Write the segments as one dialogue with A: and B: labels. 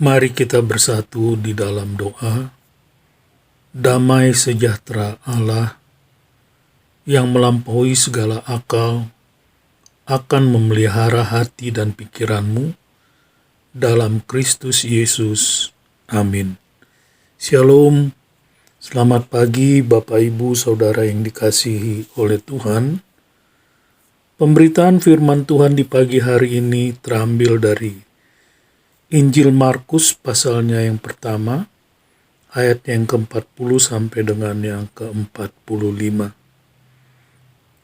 A: Mari kita bersatu di dalam doa. Damai sejahtera Allah yang melampaui segala akal akan memelihara hati dan pikiranmu dalam Kristus Yesus. Amin. Shalom. Selamat pagi Bapak Ibu Saudara yang dikasihi oleh Tuhan. Pemberitaan firman Tuhan di pagi hari ini terambil dari Injil Markus pasalnya yang pertama, ayat yang ke-40 sampai dengan yang ke-45.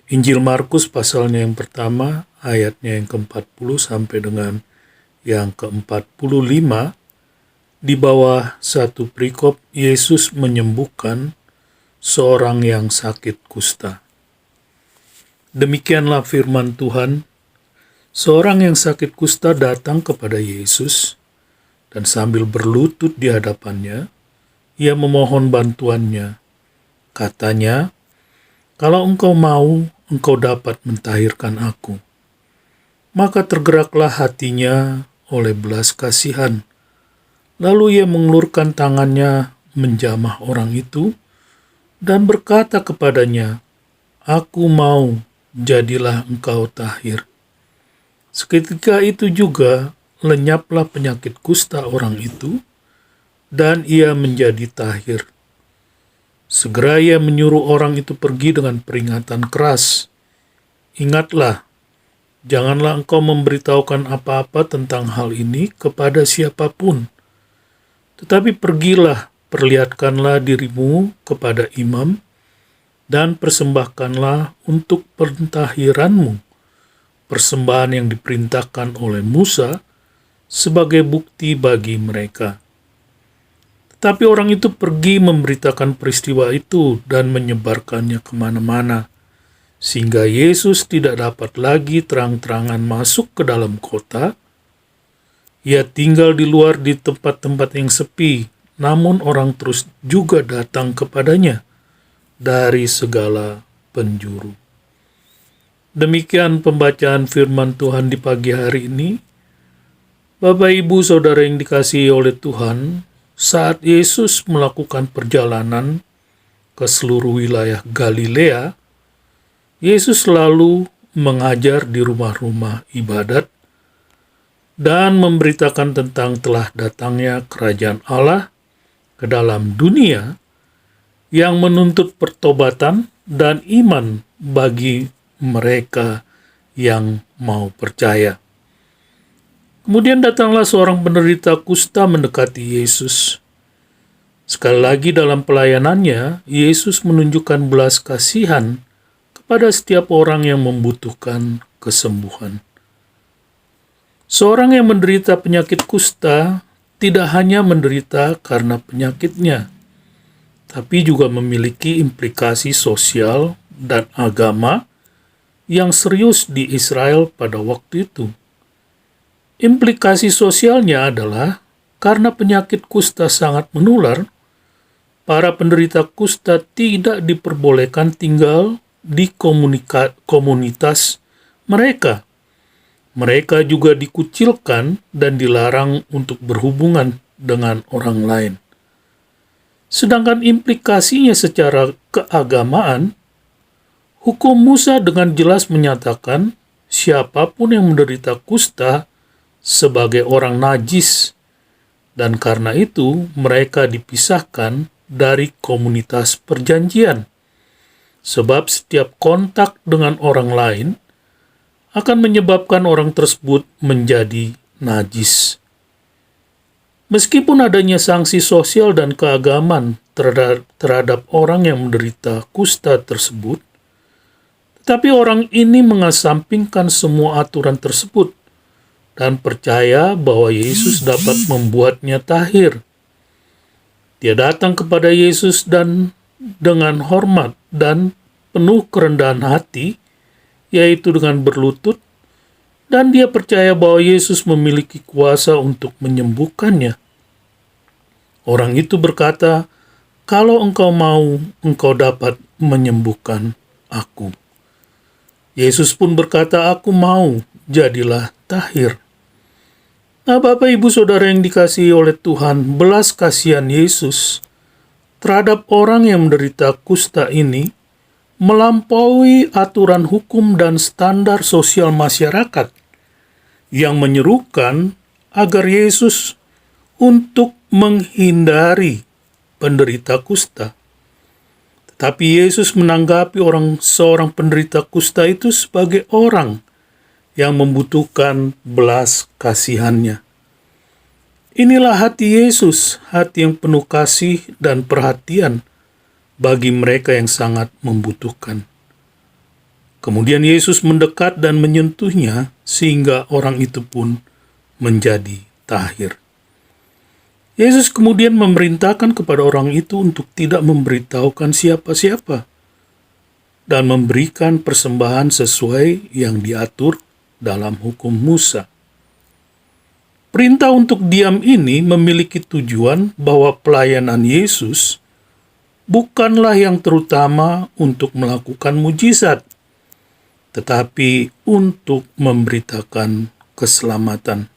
A: Injil Markus pasalnya yang pertama, ayatnya yang ke-40 sampai dengan yang ke-45, di bawah satu perikop Yesus menyembuhkan seorang yang sakit kusta. Demikianlah firman Tuhan. Seorang yang sakit kusta datang kepada Yesus, dan sambil berlutut di hadapannya, ia memohon bantuannya. Katanya, "Kalau engkau mau, engkau dapat mentahirkan aku." Maka tergeraklah hatinya oleh belas kasihan. Lalu ia mengulurkan tangannya menjamah orang itu, dan berkata kepadanya, "Aku mau, jadilah engkau tahir." Seketika itu juga lenyaplah penyakit kusta orang itu, dan ia menjadi tahir. Segera ia menyuruh orang itu pergi dengan peringatan keras. "Ingatlah, janganlah engkau memberitahukan apa-apa tentang hal ini kepada siapapun. Tetapi pergilah, perlihatkanlah dirimu kepada imam, dan persembahkanlah untuk pentahiranmu persembahan yang diperintahkan oleh Musa sebagai bukti bagi mereka." Tetapi orang itu pergi memberitakan peristiwa itu dan menyebarkannya kemana-mana, sehingga Yesus tidak dapat lagi terang-terangan masuk ke dalam kota. Ia tinggal di luar di tempat-tempat yang sepi, namun orang terus juga datang kepadanya dari segala penjuru. Demikian pembacaan firman Tuhan di pagi hari ini. Bapak, Ibu, Saudara yang dikasihi oleh Tuhan, saat Yesus melakukan perjalanan ke seluruh wilayah Galilea, Yesus selalu mengajar di rumah-rumah ibadat dan memberitakan tentang telah datangnya kerajaan Allah ke dalam dunia yang menuntut pertobatan dan iman bagi mereka yang mau percaya. Kemudian datanglah seorang penderita kusta mendekati Yesus. Sekali lagi dalam pelayanannya, Yesus menunjukkan belas kasihan kepada setiap orang yang membutuhkan kesembuhan. Seorang yang menderita penyakit kusta tidak hanya menderita karena penyakitnya, tapi juga memiliki implikasi sosial dan agama yang serius di Israel pada waktu itu. Implikasi sosialnya adalah karena penyakit kusta sangat menular, para penderita kusta tidak diperbolehkan tinggal di komunitas mereka. Mereka juga dikucilkan dan dilarang untuk berhubungan dengan orang lain. Sedangkan implikasinya secara keagamaan, hukum Musa dengan jelas menyatakan siapapun yang menderita kusta sebagai orang najis, dan karena itu mereka dipisahkan dari komunitas perjanjian, sebab setiap kontak dengan orang lain akan menyebabkan orang tersebut menjadi najis. Meskipun adanya sanksi sosial dan keagamaan terhadap orang yang menderita kusta tersebut, tetapi orang ini mengesampingkan semua aturan tersebut dan percaya bahwa Yesus dapat membuatnya tahir. Dia datang kepada Yesus dan dengan hormat dan penuh kerendahan hati, yaitu dengan berlutut, dan dia percaya bahwa Yesus memiliki kuasa untuk menyembuhkannya. Orang itu berkata, "Kalau engkau mau, engkau dapat menyembuhkan aku." Yesus pun berkata, "Aku mau, jadilah tahir." Nah, Bapak Ibu Saudara yang dikasihi oleh Tuhan, belas kasihan Yesus terhadap orang yang menderita kusta ini melampaui aturan hukum dan standar sosial masyarakat yang menyerukan agar Yesus untuk menghindari penderita kusta. Tetapi Yesus menanggapi seorang penderita kusta itu sebagai orang yang membutuhkan belas kasihannya. Inilah hati Yesus, hati yang penuh kasih dan perhatian bagi mereka yang sangat membutuhkan. Kemudian Yesus mendekat dan menyentuhnya sehingga orang itu pun menjadi tahir. Yesus kemudian memerintahkan kepada orang itu untuk tidak memberitahukan siapa-siapa dan memberikan persembahan sesuai yang diatur dalam hukum Musa. Perintah untuk diam ini memiliki tujuan bahwa pelayanan Yesus bukanlah yang terutama untuk melakukan mujizat, tetapi untuk memberitakan keselamatan.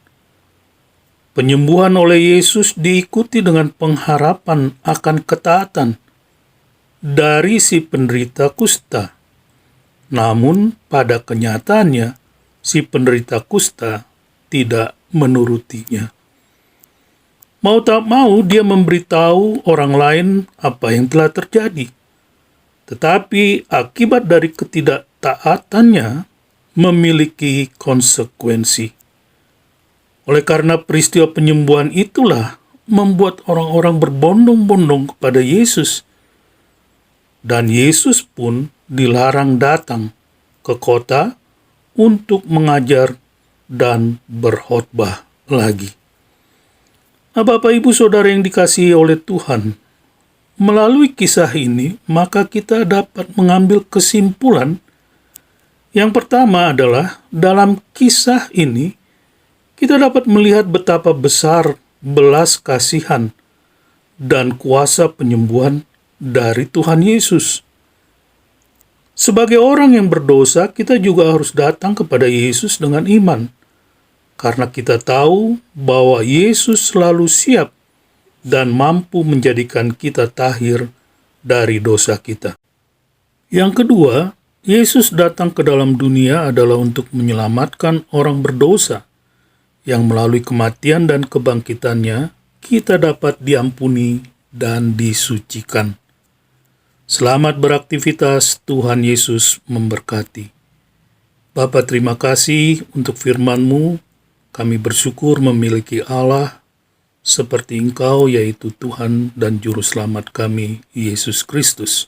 A: Penyembuhan oleh Yesus diikuti dengan pengharapan akan ketaatan dari si penderita kusta. Namun pada kenyataannya, si penderita kusta tidak menurutinya. Mau tak mau dia memberitahu orang lain apa yang telah terjadi. Tetapi akibat dari ketidaktaatannya memiliki konsekuensi. Oleh karena peristiwa penyembuhan itulah membuat orang-orang berbondong-bondong kepada Yesus. Dan Yesus pun dilarang datang ke kota untuk mengajar dan berkhotbah lagi. Nah, Bapak Ibu Saudara yang dikasihi oleh Tuhan, melalui kisah ini maka kita dapat mengambil kesimpulan. Yang pertama adalah dalam kisah ini kita dapat melihat betapa besar belas kasihan dan kuasa penyembuhan dari Tuhan Yesus. Sebagai orang yang berdosa, kita juga harus datang kepada Yesus dengan iman, karena kita tahu bahwa Yesus selalu siap dan mampu menjadikan kita tahir dari dosa kita. Yang kedua, Yesus datang ke dalam dunia adalah untuk menyelamatkan orang berdosa, yang melalui kematian dan kebangkitannya, kita dapat diampuni dan disucikan. Selamat beraktivitas, Tuhan Yesus memberkati. Bapa, terima kasih untuk firman-Mu. Kami bersyukur memiliki Allah seperti Engkau, yaitu Tuhan dan Juru Selamat kami, Yesus Kristus.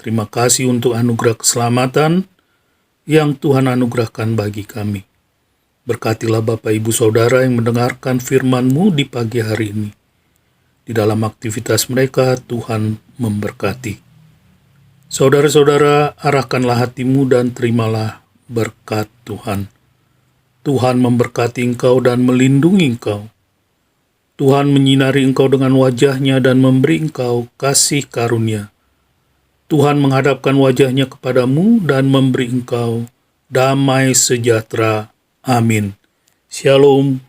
A: Terima kasih untuk anugerah keselamatan yang Tuhan anugerahkan bagi kami. Berkatilah Bapak Ibu Saudara yang mendengarkan firman-Mu di pagi hari ini. Di dalam aktivitas mereka, Tuhan memberkati. Saudara-saudara, arahkanlah hatimu dan terimalah berkat Tuhan. Tuhan memberkati engkau dan melindungi engkau. Tuhan menyinari engkau dengan wajah-Nya dan memberi engkau kasih karunia. Tuhan menghadapkan wajah-Nya kepadamu dan memberi engkau damai sejahtera. Amin. Shalom.